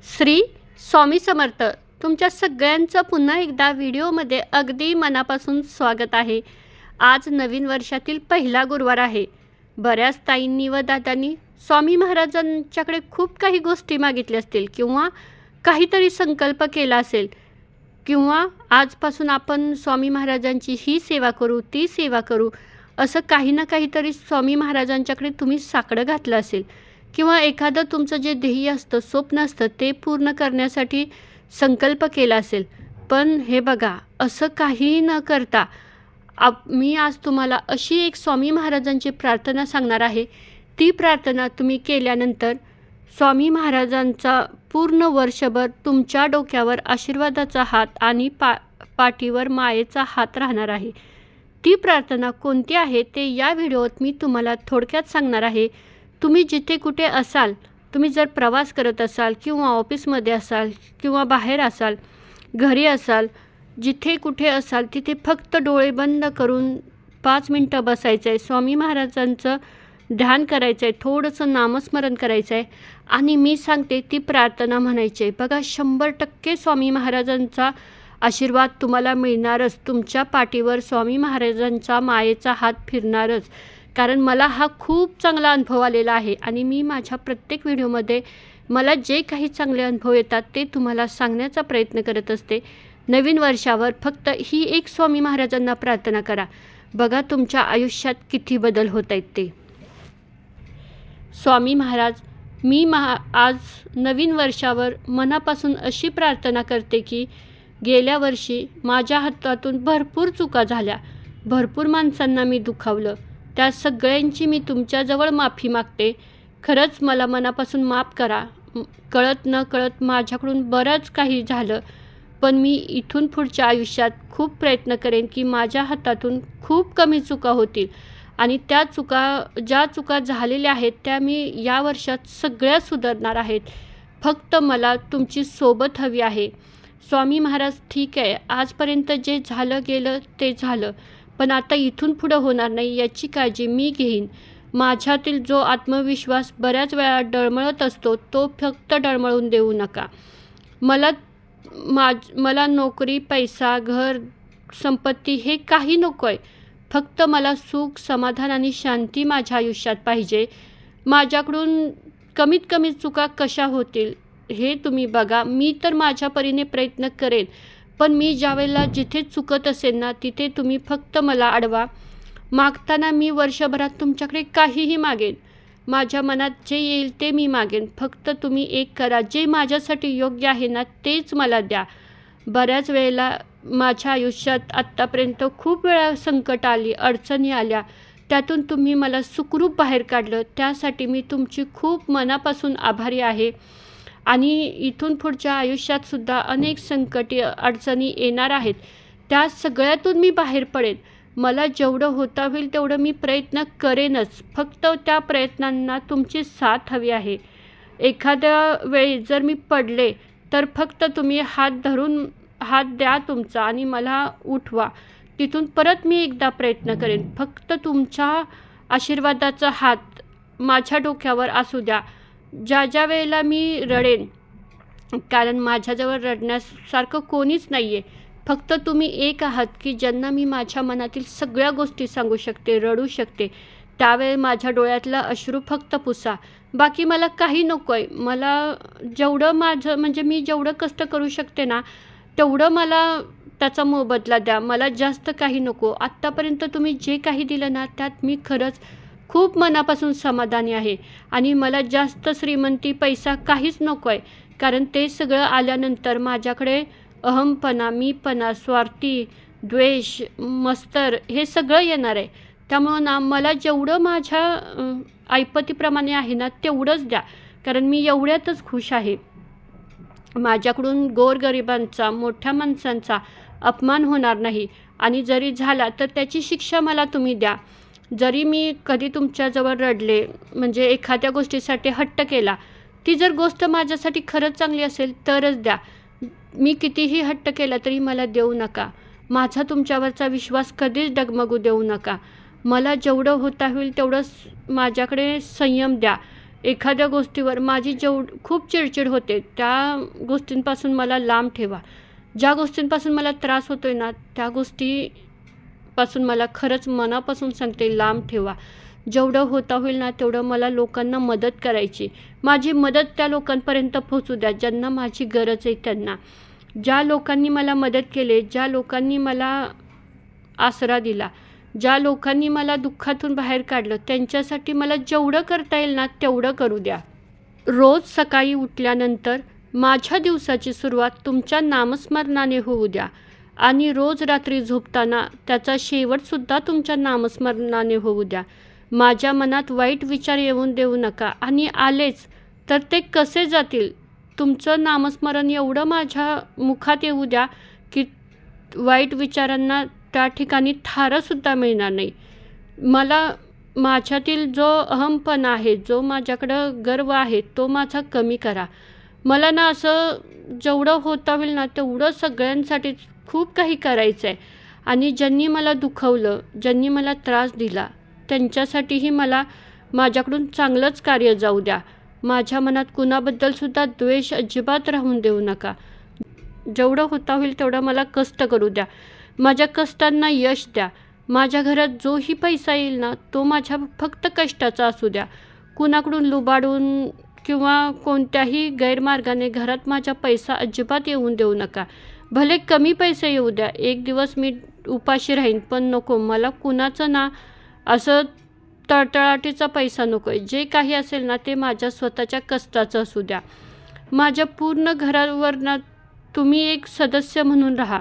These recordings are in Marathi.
श्री स्वामी समर्थ तुमच्या सगळ्यांचं पुन्हा एकदा व्हिडिओमध्ये अगदी मनापासून स्वागत आहे। आज नवीन वर्षातील पहिला गुरुवार आहे। बऱ्याच ताईंनी व दादांनी स्वामी महाराजांच्याकडे खूप काही गोष्टी मागितल्या असतील किंवा काहीतरी संकल्प केला असेल किंवा आजपासून आपण स्वामी महाराजांची ही सेवा करू ती सेवा करू असं काही ना काहीतरी स्वामी महाराजांच्याकडे तुम्ही साकडं घातलं असेल किंवा एखादं तुमचं जे ध्येय असतं स्वप्न असतं ते पूर्ण करण्यासाठी संकल्प केला असेल। पण हे बघा असं काही न करता मी आज तुम्हाला अशी एक स्वामी महाराजांची प्रार्थना सांगणार आहे। ती प्रार्थना तुम्ही केल्यानंतर स्वामी महाराजांचा पूर्ण वर्षभर तुमच्या डोक्यावर आशीर्वादाचा हात आणि पाठीवर मायेचा हात राहणार आहे। ती प्रार्थना कोणती आहे ते या व्हिडिओत मी तुम्हाला थोडक्यात सांगणार आहे। तुम्ही जिथे कुठे असाल, तुम्ही जर प्रवास करत असाल किंवा ऑफिसमध्ये असाल किंवा बाहेर असाल, घरी असाल, जिथे कुठे असाल तिथे फक्त डोळे बंद करून 5 मिनटं बसायचं आहे, स्वामी महाराजांचं ध्यान करायचं आहे, थोडंसं नामस्मरण करायचं आहे आणि मी सांगते ती प्रार्थना म्हणायची आहे। बघा 100% स्वामी महाराजांचा आशीर्वाद तुम्हाला मिळणारच, तुमच्या पाठीवर स्वामी महाराजांचा मायेचा हात फिरणारच। कारण मला हा खूप चांगला अनुभव आलेला आहे आणि मी माझ्या प्रत्येक व्हिडिओमध्ये मला जे काही चांगले अनुभव येतात ते तुम्हाला सांगण्याचा प्रयत्न करत असते। नवीन वर्षावर फक्त ही एक स्वामी महाराजांना प्रार्थना करा, बघा तुमच्या आयुष्यात किती बदल होत आहेत ते। स्वामी महाराज, मी आज नवीन वर्षावर मनापासून अशी प्रार्थना करते की गेल्या वर्षी माझ्या हातातून भरपूर चुका झाल्या, भरपूर माणसांना मी दुखावलं, त्या सगळ्यांची मी तुमच्याजवळ माफी मागते। खरंच मला मनापासून माफ करा। कळत न कळत माझ्याकडून बरंच काही झालं, पण मी इथून पुढच्या आयुष्यात खूप प्रयत्न करेन की माझ्या हातातून खूप कमी चुका होतील आणि त्या ज्या चुका झालेल्या आहेत त्या मी या वर्षात सगळ्या सुधारणार आहेत। फक्त मला तुमची सोबत हवी आहे। स्वामी महाराज, ठीक आहे, आजपर्यंत जे झालं गेलं ते झालं, पण आता इथून पुढं होणार नाही याची काळजी मी घेईन। माझ्यातील जो आत्मविश्वास बऱ्याच वेळा डळमळत असतो तो फक्त डळमळून देऊ नका। मला नोकरी, पैसा, घर, संपत्ती हे काही नको आहे, फक्त मला सुख, समाधान आणि शांती माझ्या आयुष्यात पाहिजे। माझ्याकडून कमीत कमी चुका कशा होतील हे तुम्ही बघा। मी तर माझ्या परीने प्रयत्न करेन, पण मी ज्यावेळेला जिथे चुकत असेल ना तिथे तुम्ही फक्त मला अडवा। मागताना मी वर्षभरात तुमच्याकडे काहीही मागेन, माझ्या मनात जे येईल ते मी मागेन, फक्त तुम्ही एक करा, जे माझ्यासाठी योग्य आहे ना तेच मला द्या। बऱ्याच वेळेला माझ्या आयुष्यात आत्तापर्यंत खूप वेळा संकट आली, अडचणी आल्या, त्यातून तुम्ही मला सुखरूप बाहेर काढलं, त्यासाठी मी तुमची खूप मनापासून आभारी आहे। आणि इथून पुढच्या आयुष्यातसुद्धा अनेक संकटे अडचणी येणार आहेत, त्या सगळ्यातून मी बाहेर पडेन। मला जेवढं होता होईल तेवढं मी प्रयत्न करेनच, फक्त त्या प्रयत्नांना तुमची साथ हवी आहे। एखाद्या वेळी जर मी पडले तर फक्त तुम्ही हात द्या तुमचा आणि मला उठवा, तिथून परत मी एकदा प्रयत्न करेन। फक्त तुमच्या आशीर्वादाचा हात माझ्या डोक्यावर असू द्या ज्या वेळेला मी रडेन, कारण माझ्याजवळ रडण्यासारखं कोणीच नाही आहे, फक्त तुम्ही एक आहात की ज्यांना मी माझ्या मनातील सगळ्या गोष्टी सांगू शकते, रडू शकते। त्यावेळी माझ्या डोळ्यातला अश्रू फक्त पुसा, बाकी मला काही नको आहे। मला जेवढं मी जेवढं कष्ट करू शकते ना तेवढं मला त्याचा मोबदला द्या, मला जास्त काही नको। आत्तापर्यंत तुम्ही जे काही दिलं ना त्यात मी खरंच खूप मनापासून समाधानी आहे आणि मला जास्त श्रीमंती, पैसा काहीच नको आहे, कारण ते सगळं आल्यानंतर माझ्याकडे अहमपणा, मीपणा, स्वार्थी, द्वेष, मत्सर हे सगळं येणार आहे। त्यामुळं ना मला जेवढं माझ्या ऐपतीप्रमाणे आहे ना तेवढंच द्या, कारण मी एवढ्यातच खुश आहे। माझ्याकडून गोरगरिबांचा, मोठ्या माणसांचा अपमान होणार नाही आणि जरी झाला तर त्याची शिक्षा मला तुम्ही द्या। जरी मी कधी तुमच्याजवळ रडले, म्हणजे एखाद्या गोष्टीसाठी हट्ट केला, ती जर गोष्ट माझ्यासाठी खरंच चांगली असेल तरच द्या। मी कितीही हट्ट केला तरी मला देऊ नका। माझा तुमच्यावरचा विश्वास कधीच डगमगू देऊ नका। मला जेवढं होता होईल तेवढं माझ्याकडे संयम द्या, एखाद्या गोष्टीवर माझी खूप चिडचिड होते, त्या गोष्टींपासून मला लांब ठेवा. ज्या गोष्टींपासून मला त्रास होतोय ना, त्या गोष्टीपासून मला खरंच मनापासून सांगते लांब ठेवा. जेवढं होता होईल ना तेवढं मला लोकांना मदत करायची. माझी मदत त्या लोकांपर्यंत पोहोचू द्या ज्यांना माझी गरज आहे त्यांना. ज्या लोकांनी मला मदत केली, ज्या लोकांनी मला आसरा दिला, ज्या लोकांनी मला दुःखातून बाहेर काढलं, त्यांच्यासाठी मला जेवढं करता येईल ना तेवढं करू द्या. रोज सकाळी उठल्यानंतर माझ्या दिवसाची सुरुवात तुमच्या नामस्मरणाने होऊ द्या आणि रोज रात्री झोपताना त्याचा शेवटसुद्धा तुमच्या नामस्मरणाने होऊ द्या. माझ्या मनात वाईट विचार येऊन देऊ नका आणि आलेच तर ते कसे जातील. तुमचं नामस्मरण एवढं माझ्या मुखात येऊ द्या की वाईट विचारांना त्या ठिकाणी थारंसुद्धा मिळणार नाही. मला माझ्यातील जो अहमपणा आहे, जो माझ्याकडं गर्व आहे, तो माझा कमी करा. मला ना असं जेवढं होता होईल ना तेवढं सगळ्यांसाठी खूप काही करायचं आहे आणि ज्यांनी मला दुखवलं, ज्यांनी मला त्रास दिला, त्यांच्यासाठीही मला माझ्याकडून चांगलंच कार्य जाऊ द्या. माझ्या मनात कुणाबद्दलसुद्धा द्वेष अजिबात राहून देऊ नका. जेवढं होता होईल तेवढं मला कष्ट करू द्या. माझ्या कष्टांना यश द्या. माझ्या घरात जोही पैसा येईल ना तो माझ्या फक्त कष्टाचा असू द्या. कुणाकडून लुबाडून किंवा कोणत्याही गैरमार्गाने घरात माझ्या पैसा अजिबात येऊन देऊ नका. भले कमी पैसे येऊ द्या, एक दिवस मी उपाशी राहीन, पण नको मला कुणाचं ना असं तळतळाटीचा पैसा नको आहे. जे काही असेल ना ते माझ्या स्वतःच्या कष्टाचं असू द्या. माझ्या पूर्ण घरावर ना तुम्ही एक सदस्य म्हणून राहा.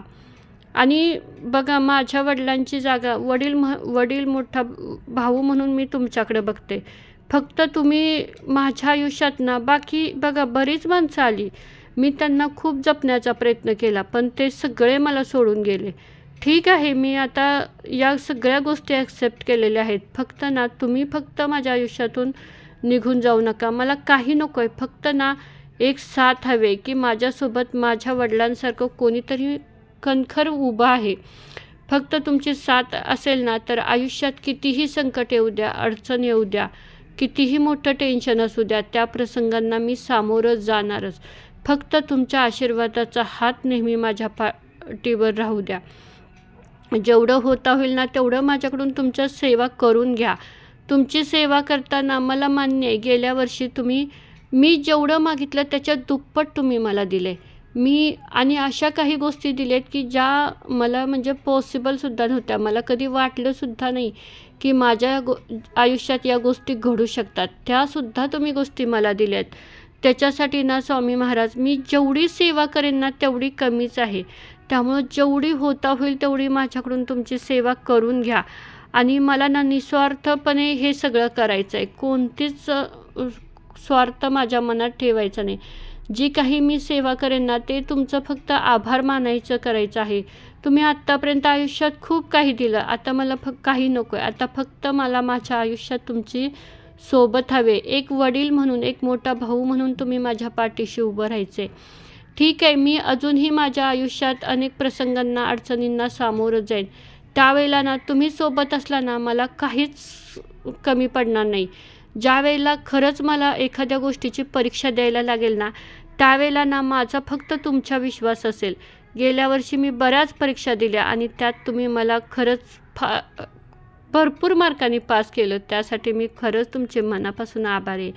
आणि बघा, माझ्या वडिलांची जागा वडील मोठा भाऊ म्हणून मी तुमच्याकडे बघते. फक्त तुम्ही माझ्या आयुष्यात ना, बाकी बघा बरीच माणसं आली, मी त्यांना खूप जपण्याचा प्रयत्न केला, पण ते सगळे मला सोडून गेले. ठीक आहे, मी आता या सगळ्या गोष्टी ॲक्सेप्ट केलेल्या आहेत. फक्त ना तुम्ही फक्त माझ्या आयुष्यातून निघून जाऊ नका. मला काही नको आहे, फक्त ना एक साथ हवे की माझ्यासोबत माझ्या वडिलांसारखं कोणीतरी कणखर उभा आहे. फक्त तुमची साथ असेल ना तर आयुष्यात कितीही संकट येऊ द्या, अडचण येऊ द्या, कितीही मोठं टेन्शन असू द्या, त्या प्रसंगांना मी सामोरं जाणारच. फक्त तुमच्या आशीर्वादाचा हात नेहमी माझ्या पाठीवर राहू द्या. जेवढं होता होईल ना तेवढं माझ्याकडून तुमच्या सेवा करून घ्या. तुमची सेवा करताना मला मान्य आहे, गेल्या वर्षी मी जेवढं मागितलं त्याच्या दुप्पट तुम्ही मला दिले. आणि अशा काही गोष्टी दिल्यात की ज्या मला म्हणजे पॉसिबलसुद्धा नव्हत्या. मला कधी वाटलंसुद्धा नाही की माझ्या आयुष्यात या गोष्टी घडू शकतात. त्यासुद्धा तुम्ही गोष्टी मला दिल्यात. त्याच्यासाठी ना स्वामी महाराज, मी जेवढी सेवा करेन ना तेवढी कमीच आहे. त्यामुळं जेवढी होता होईल तेवढी माझ्याकडून तुमची सेवा करून घ्या. आणि मला ना निस्वार्थपणे हे सगळं करायचं आहे. कोणतीच स्वार्थ माझ्या मनात ठेवायचा नाही. जी काही मी सेवा करेन ना ते तुमचं फक्त आभार मानायचं करायचं आहे. तुम्ही आत्तापर्यंत आयुष्यात खूप काही दिलं, आता मला काही नको आहे. आता फक्त मला माझ्या आयुष्यात तुमची सोबत हवे. एक वडील म्हणून, एक मोठा भाऊ म्हणून तुम्ही माझ्या पाठीशी उभं राहायचे. ठीक आहे, मी अजूनही माझ्या आयुष्यात अनेक प्रसंगांना, अडचणींना सामोरं जाईन. त्यावेळेला ना तुम्ही सोबत असला ना मला काहीच कमी पडणार नाही. ज्यावेळेला खरंच मला एखाद्या गोष्टीची परीक्षा द्यायला लागेल ना त्यावेळेला ना माझा फक्त तुमचा विश्वास असेल. गेल्या वर्षी मी बऱ्याच परीक्षा दिल्या आणि त्यात तुम्ही मला खरंच भरपूर मार्कांनी पास केलं. त्यासाठी मी खरंच तुमचे मनापासून आभारी आहे.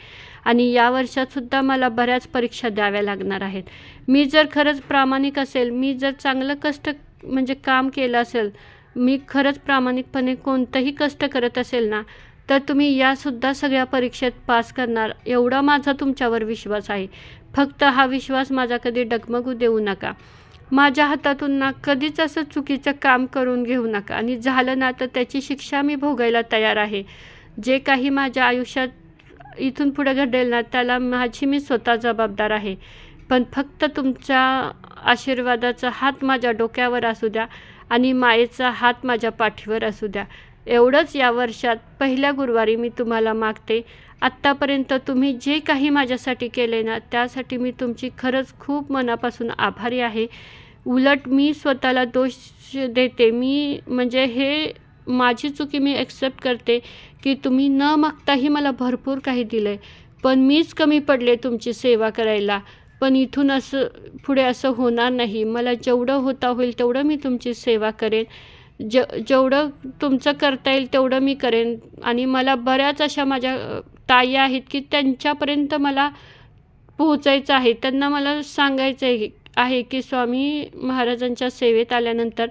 आणि या वर्षातसुद्धा मला बऱ्याच परीक्षा द्याव्या लागणार आहेत. मी जर खरंच प्रामाणिक असेल, मी जर चांगलं कष्ट म्हणजे काम केलं असेल, मी खरंच प्रामाणिकपणे कोणतंही कष्ट करत असेल ना तर तुम्ही यासुद्धा सगळ्या परीक्षेत पास करणार, एवढा माझा तुमच्यावर विश्वास आहे. फक्त हा विश्वास माझा कधी डगमगू देऊ नका. माझ्या हातातून ना कधीच असं चुकीचं काम करून घेऊ नका. आणि झालं ना तर त्याची शिक्षा मी भोगायला तयार आहे. जे काही माझ्या आयुष्यात इथून पुढे घडेल ना त्याला माझी मी स्वतः जबाबदार आहे. पण फक्त तुमच्या आशीर्वादाचा हात माझ्या डोक्यावर असू द्या आणि मायेचा हात माझ्या पाठीवर असू द्या. एवढंच या वर्षात पहिल्या गुरुवारी मी तुम्हाला मागते. आत्तापर्यंत तुम्ही जे काही माझ्यासाठी केले ना त्यासाठी मी तुमची खरंच खूप मनापासून आभारी आहे. उलट मी स्वतःला दोष देते. म्हणजे हे माझी चुकी मी ॲक्सेप्ट करते की तुम्ही न मागताही मला भरपूर काही दिलं आहे. पण मीच कमी पडले तुमची सेवा करायला. पण इथून पुढे असं होणार नाही. मला जेवढं होता होईल तेवढं मी तुमची सेवा करेन. जेवढं तुमचं करता येईल तेवढं मी करेन. आणि मला बऱ्याच अशा माझ्या ताई आहेत की त्यांच्यापर्यंत मला पोहोचायचं आहे. त्यांना मला सांगायचं आहे की स्वामी महाराजांच्या सेवेत आल्यानंतर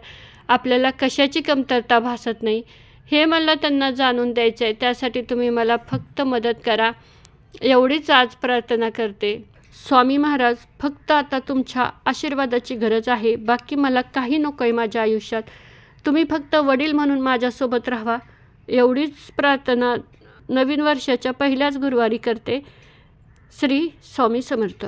आपल्याला कशाची कमतरता भासत नाही, हे मला त्यांना जाणून द्यायचं आहे. त्यासाठी तुम्ही मला फक्त मदत करा, एवढीच आज प्रार्थना करते. स्वामी महाराज, फक्त आता तुमच्या आशीर्वादाची गरज आहे. बाकी मला काही नको आहे माझ्या आयुष्यात. तुम्ही फक्त वडील म्हणून माझ्यासोबत राहावा, एवढीच प्रार्थना नवीन वर्षाच्या पहिल्याच गुरुवारी करते. श्री स्वामी समर्थ.